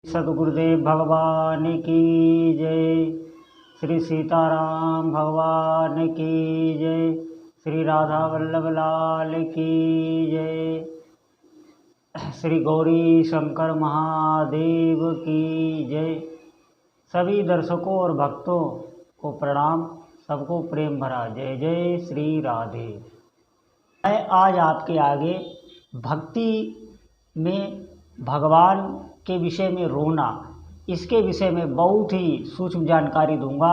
सदगुरुदेव भगवान की जय। श्री सीताराम भगवान की जय। श्री राधा वल्लभ लाल की जय। श्री गौरी शंकर महादेव की जय। सभी दर्शकों और भक्तों को प्रणाम, सबको प्रेम भरा जय जय श्री राधे। मैं आज आपके आगे भक्ति में भगवान के विषय में रोना, इसके विषय में बहुत ही सूक्ष्म जानकारी दूंगा।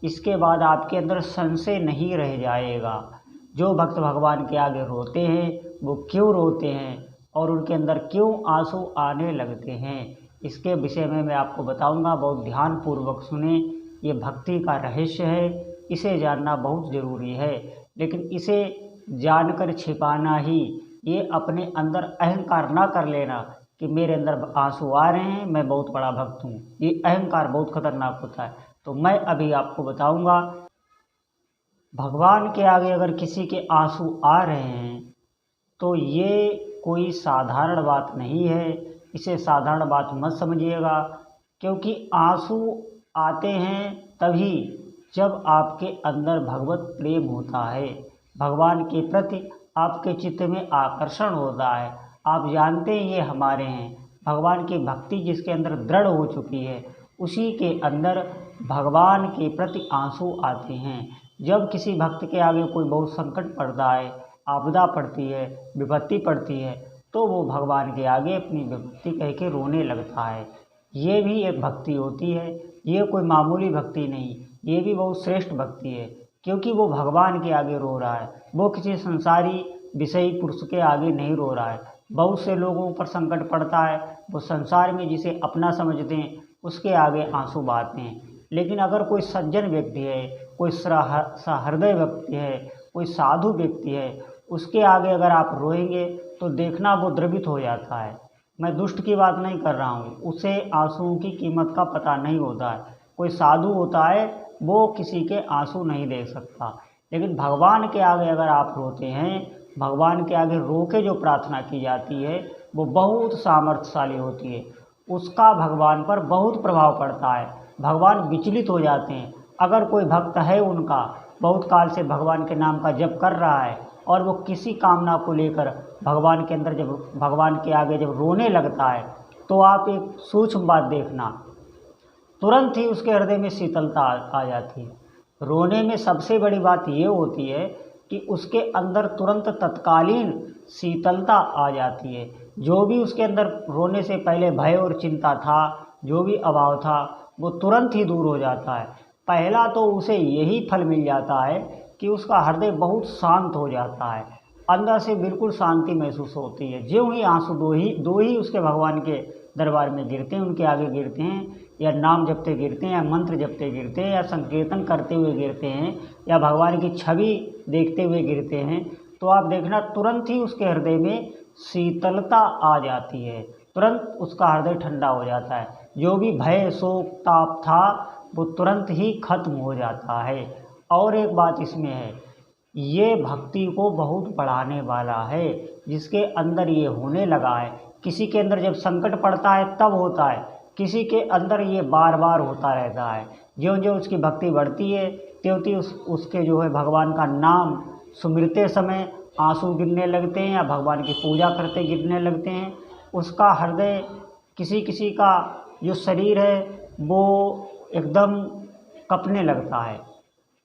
इसके बाद आपके अंदर संशय नहीं रह जाएगा। जो भक्त भगवान के आगे रोते हैं वो क्यों रोते हैं और उनके अंदर क्यों आंसू आने लगते हैं, इसके विषय में मैं आपको बताऊंगा। बहुत ध्यानपूर्वक सुने। ये भक्ति का रहस्य है, इसे जानना बहुत ज़रूरी है। लेकिन इसे जानकर छिपाना ही, ये अपने अंदर अहंकार ना कर लेना कि मेरे अंदर आंसू आ रहे हैं, मैं बहुत बड़ा भक्त हूँ। ये अहंकार बहुत खतरनाक होता है। तो मैं अभी आपको बताऊंगा, भगवान के आगे अगर किसी के आंसू आ रहे हैं तो ये कोई साधारण बात नहीं है। इसे साधारण बात मत समझिएगा, क्योंकि आंसू आते हैं तभी जब आपके अंदर भगवत प्रेम होता है, भगवान के प्रति आपके चित्त में आकर्षण होता है। आप जानते हैं ये हमारे हैं। भगवान की भक्ति जिसके अंदर दृढ़ हो चुकी है, उसी के अंदर भगवान के प्रति आंसू आते हैं। जब किसी भक्त के आगे कोई बहुत संकट पड़ता है, आपदा पड़ती है, विपत्ति पड़ती है, तो वो भगवान के आगे अपनी विपत्ति कह के रोने लगता है। ये भी एक भक्ति होती है। ये कोई मामूली भक्ति नहीं, ये भी बहुत श्रेष्ठ भक्ति है, क्योंकि वो भगवान के आगे रो रहा है। वो किसी संसारी विषयी पुरुष के आगे नहीं रो रहा है। बहुत से लोगों पर संकट पड़ता है, वो संसार में जिसे अपना समझते हैं उसके आगे आंसू बहाते हैं। लेकिन अगर कोई सज्जन व्यक्ति है, कोई सहृदय व्यक्ति है, कोई साधु व्यक्ति है, उसके आगे अगर आप रोएंगे तो देखना वो द्रवित हो जाता है। मैं दुष्ट की बात नहीं कर रहा हूँ, उसे आंसुओं की कीमत का पता नहीं होता है। कोई साधु होता है, वो किसी के आंसू नहीं देख सकता। लेकिन भगवान के आगे अगर आप रोते हैं, भगवान के आगे रो के जो प्रार्थना की जाती है वो बहुत सामर्थ्यशाली होती है। उसका भगवान पर बहुत प्रभाव पड़ता है। भगवान विचलित हो जाते हैं। अगर कोई भक्त है उनका, बहुत काल से भगवान के नाम का जप कर रहा है और वो किसी कामना को लेकर भगवान के अंदर जब भगवान के आगे जब रोने लगता है, तो आप एक सूक्ष्म बात देखना, तुरंत ही उसके हृदय में शीतलता आ जाती है। रोने में सबसे बड़ी बात ये होती है कि उसके अंदर तुरंत तत्कालीन शीतलता आ जाती है। जो भी उसके अंदर रोने से पहले भय और चिंता था, जो भी अभाव था, वो तुरंत ही दूर हो जाता है। पहला तो उसे यही फल मिल जाता है कि उसका हृदय बहुत शांत हो जाता है, अंदर से बिल्कुल शांति महसूस होती है। ज्यों ही आंसू दो ही उसके भगवान के दरबार में गिरते हैं, उनके आगे गिरते हैं, या नाम जपते गिरते हैं, या मंत्र जपते गिरते हैं, या संकीर्तन करते हुए गिरते हैं, या भगवान की छवि देखते हुए गिरते हैं, तो आप देखना तुरंत ही उसके हृदय में शीतलता आ जाती है। तुरंत उसका हृदय ठंडा हो जाता है। जो भी भय शोक ताप था वो तुरंत ही खत्म हो जाता है। और एक बात इसमें है, ये भक्ति को बहुत बढ़ाने वाला है। जिसके अंदर ये होने लगा है, किसी के अंदर जब संकट पड़ता है तब होता है, किसी के अंदर ये बार बार होता रहता है। ज्यों ज्यों उसकी भक्ति बढ़ती है, त्यों त्यों उसके जो है भगवान का नाम सुमिरते समय आंसू गिरने लगते हैं, या भगवान की पूजा करते गिरने लगते हैं। उसका हृदय, किसी किसी का जो शरीर है वो एकदम कँपने लगता है,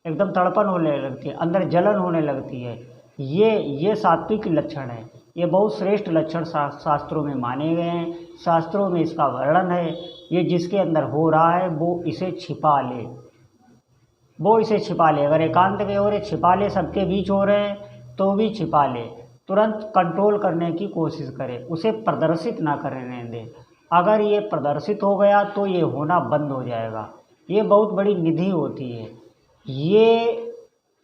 एकदम तड़पन होने लगती है, अंदर जलन होने लगती है। ये सात्विक लक्षण है। ये बहुत श्रेष्ठ लक्षण शास्त्रों में माने गए हैं। शास्त्रों में इसका वर्णन है। ये जिसके अंदर हो रहा है वो इसे छिपा ले, वो इसे छिपा ले। अगर एकांत में हो रहे, छिपा ले, सबके बीच हो रहे हैं तो भी छिपा ले। तुरंत कंट्रोल करने की कोशिश करे, उसे प्रदर्शित ना करने दे। अगर ये प्रदर्शित हो गया तो ये होना बंद हो जाएगा। ये बहुत बड़ी निधि होती है। ये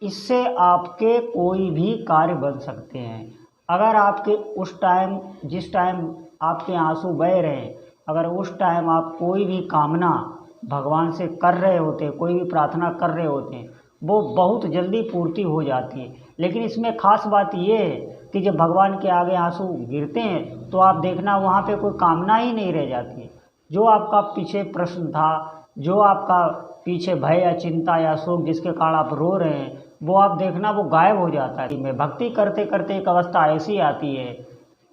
इससे आपके कोई भी कार्य बन सकते हैं। अगर आपके उस टाइम, जिस टाइम आपके आंसू बह रहे हैं, अगर उस टाइम आप कोई भी कामना भगवान से कर रहे होते हैं, कोई भी प्रार्थना कर रहे होते हैं, वो बहुत जल्दी पूर्ति हो जाती है। लेकिन इसमें खास बात ये है कि जब भगवान के आगे आंसू गिरते हैं तो आप देखना वहाँ पे कोई कामना ही नहीं रह जाती है। जो आपका पीछे प्रश्न था, जो आपका पीछे भय या चिंता या शोक जिसके कारण आप रो रहे हैं, वो आप देखना वो गायब हो जाता है। मैं भक्ति करते करते एक अवस्था ऐसी आती है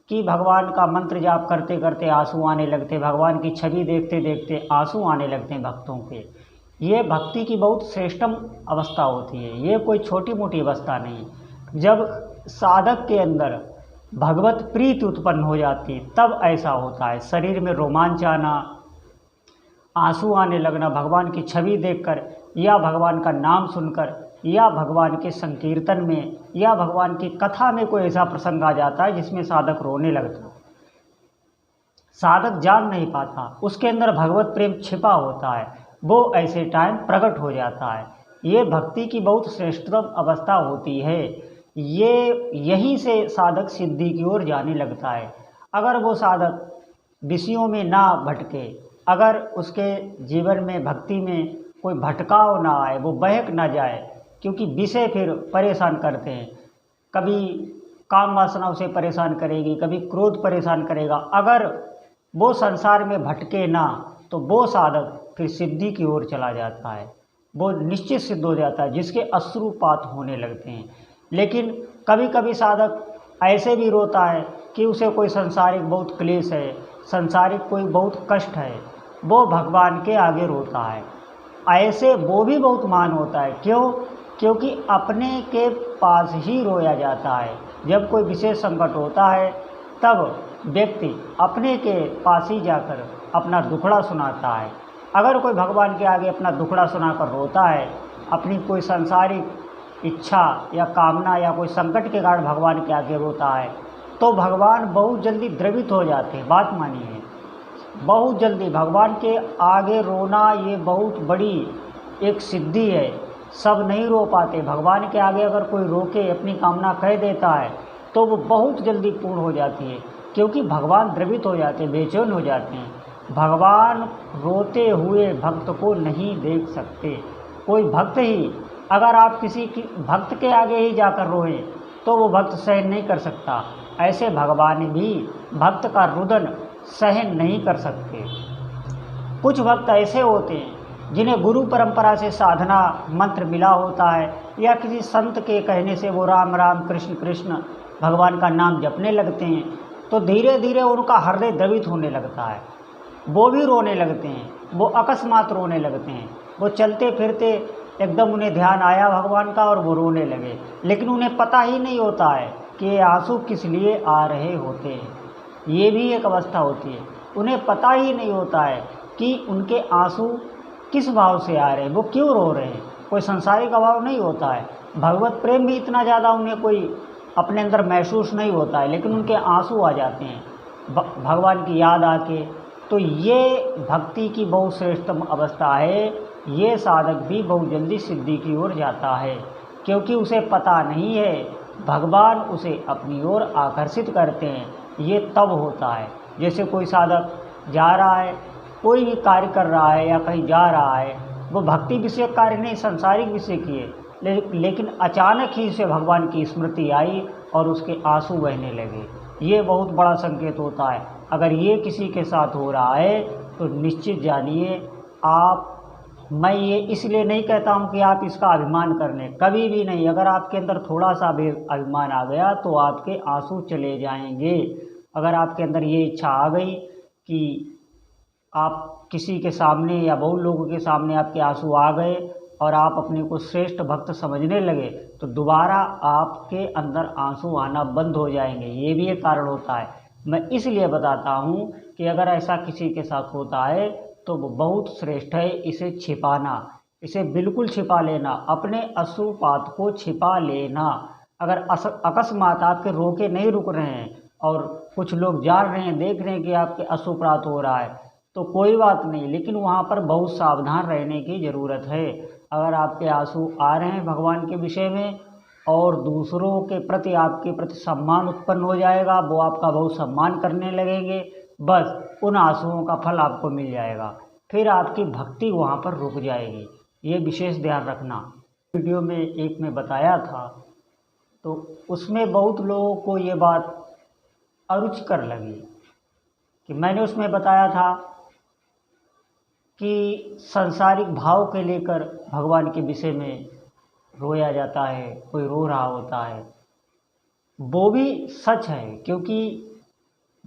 कि भगवान का मंत्र जाप करते करते आंसू आने लगते, भगवान की छवि देखते देखते आंसू आने लगते हैं भक्तों के। ये भक्ति की बहुत श्रेष्ठतम अवस्था होती है, ये कोई छोटी मोटी अवस्था नहीं। जब साधक के अंदर भगवत प्रीति उत्पन्न हो जाती तब ऐसा होता है, शरीर में रोमांच आना, आंसू आने लगना भगवान की छवि देखकर या भगवान का नाम सुनकर या भगवान के संकीर्तन में या भगवान की कथा में कोई ऐसा प्रसंग आ जाता है जिसमें साधक रोने लगता है। साधक जान नहीं पाता, उसके अंदर भगवत प्रेम छिपा होता है, वो ऐसे टाइम प्रकट हो जाता है। ये भक्ति की बहुत श्रेष्ठतम अवस्था होती है। ये यहीं से साधक सिद्धि की ओर जाने लगता है। अगर वो साधक विषयों में ना भटके, अगर उसके जीवन में भक्ति में कोई भटकाव ना आए, वो बहक ना जाए, क्योंकि विषय फिर परेशान करते हैं। कभी काम वासना उसे परेशान करेगी, कभी क्रोध परेशान करेगा। अगर वो संसार में भटके ना तो वो साधक फिर सिद्धि की ओर चला जाता है, वो निश्चित सिद्ध हो जाता है, जिसके अश्रुपात होने लगते हैं। लेकिन कभी कभी साधक ऐसे भी रोता है कि उसे कोई संसारिक बहुत क्लेश है, संसारिक कोई बहुत कष्ट है, वो भगवान के आगे रोता है। ऐसे वो भी बहुत मान होता है। क्यों? क्योंकि अपने के पास ही रोया जाता है। जब कोई विशेष संकट होता है तब व्यक्ति अपने के पास ही जाकर अपना दुखड़ा सुनाता है। अगर कोई भगवान के आगे अपना दुखड़ा सुनाकर रोता है, अपनी कोई सांसारिक इच्छा या कामना या कोई संकट के कारण भगवान के आगे रोता है, तो भगवान बहुत जल्दी द्रवित हो जाते हैं। बात मानिए, बहुत जल्दी भगवान के आगे रोना ये बहुत बड़ी एक सिद्धि है। सब नहीं रो पाते। भगवान के आगे अगर कोई रो के अपनी कामना कह देता है तो वो बहुत जल्दी पूर्ण हो जाती है, क्योंकि भगवान द्रवित हो जाते हैं, बेचैन हो जाते हैं। भगवान रोते हुए भक्त को नहीं देख सकते। कोई भक्त ही, अगर आप किसी की भक्त के आगे ही जाकर रोए तो वो भक्त सहन नहीं कर सकता। ऐसे भगवान भी भक्त का रुदन सहन नहीं कर सकते। कुछ भक्त ऐसे होते हैं जिन्हें गुरु परंपरा से साधना मंत्र मिला होता है, या किसी संत के कहने से वो राम राम कृष्ण कृष्ण भगवान का नाम जपने लगते हैं, तो धीरे धीरे उनका हृदय द्रवित होने लगता है। वो भी रोने लगते हैं, वो अकस्मात रोने लगते हैं। वो चलते फिरते एकदम उन्हें ध्यान आया भगवान का और वो रोने लगे, लेकिन उन्हें पता ही नहीं होता है कि ये आंसू किस लिए आ रहे होते हैं। ये भी एक अवस्था होती है। उन्हें पता ही नहीं होता है कि उनके आंसू किस भाव से आ रहे हैं, वो क्यों रो रहे हैं। कोई संसारिक अभाव नहीं होता है, भगवत प्रेम भी इतना ज़्यादा उन्हें कोई अपने अंदर महसूस नहीं होता है, लेकिन उनके आंसू आ जाते हैं भगवान की याद आके। तो ये भक्ति की बहुत श्रेष्ठतम अवस्था है। ये साधक भी बहुत जल्दी सिद्धि की ओर जाता है, क्योंकि उसे पता नहीं है भगवान उसे अपनी ओर आकर्षित करते हैं। ये तब होता है जैसे कोई साधक जा रहा है, कोई भी कार्य कर रहा है या कहीं जा रहा है, वो भक्ति विषय कार्य नहीं, संसारिक विषय किए, लेकिन अचानक ही उसे भगवान की स्मृति आई और उसके आंसू बहने लगे। ये बहुत बड़ा संकेत होता है। अगर ये किसी के साथ हो रहा है तो निश्चित जानिए आप, मैं ये इसलिए नहीं कहता हूँ कि आप इसका अभिमान कर लें, कभी भी नहीं। अगर आपके अंदर थोड़ा सा भी अभिमान आ गया तो आपके आंसू चले जाएंगे। अगर आपके अंदर ये इच्छा आ गई कि आप किसी के सामने या बहुत लोगों के सामने आपके आंसू आ गए और आप अपने को श्रेष्ठ भक्त समझने लगे, तो दोबारा आपके अंदर आंसू आना बंद हो जाएंगे। ये भी एक कारण होता है। मैं इसलिए बताता हूँ कि अगर ऐसा किसी के साथ होता है तो वो बहुत श्रेष्ठ है इसे छिपाना, इसे बिल्कुल छिपा लेना, अपने अश्रुपात को छिपा लेना। अगर अकस्मात आपके रोके नहीं रुक रहे हैं और कुछ लोग जा रहे हैं, देख रहे हैं कि आपके अश्रुपात हो रहा है, तो कोई बात नहीं, लेकिन वहाँ पर बहुत सावधान रहने की ज़रूरत है। अगर आपके आंसू आ रहे हैं भगवान के विषय में और दूसरों के प्रति आपके प्रति सम्मान उत्पन्न हो जाएगा, वो आपका बहुत सम्मान करने लगेंगे, बस उन आंसुओं का फल आपको मिल जाएगा, फिर आपकी भक्ति वहाँ पर रुक जाएगी। ये विशेष ध्यान रखना। वीडियो में एक में बताया था तो उसमें बहुत लोगों को ये बात अरुचिकर लगी कि मैंने उसमें बताया था कि सांसारिक भाव के लेकर भगवान के विषय में रोया जाता है, कोई रो रहा होता है, वो भी सच है। क्योंकि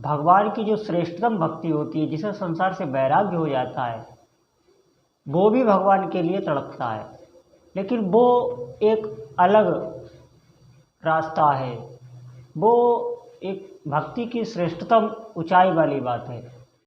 भगवान की जो श्रेष्ठतम भक्ति होती है, जिसे संसार से वैराग्य हो जाता है, वो भी भगवान के लिए तड़पता है, लेकिन वो एक अलग रास्ता है। वो एक भक्ति की श्रेष्ठतम ऊंचाई वाली बात है।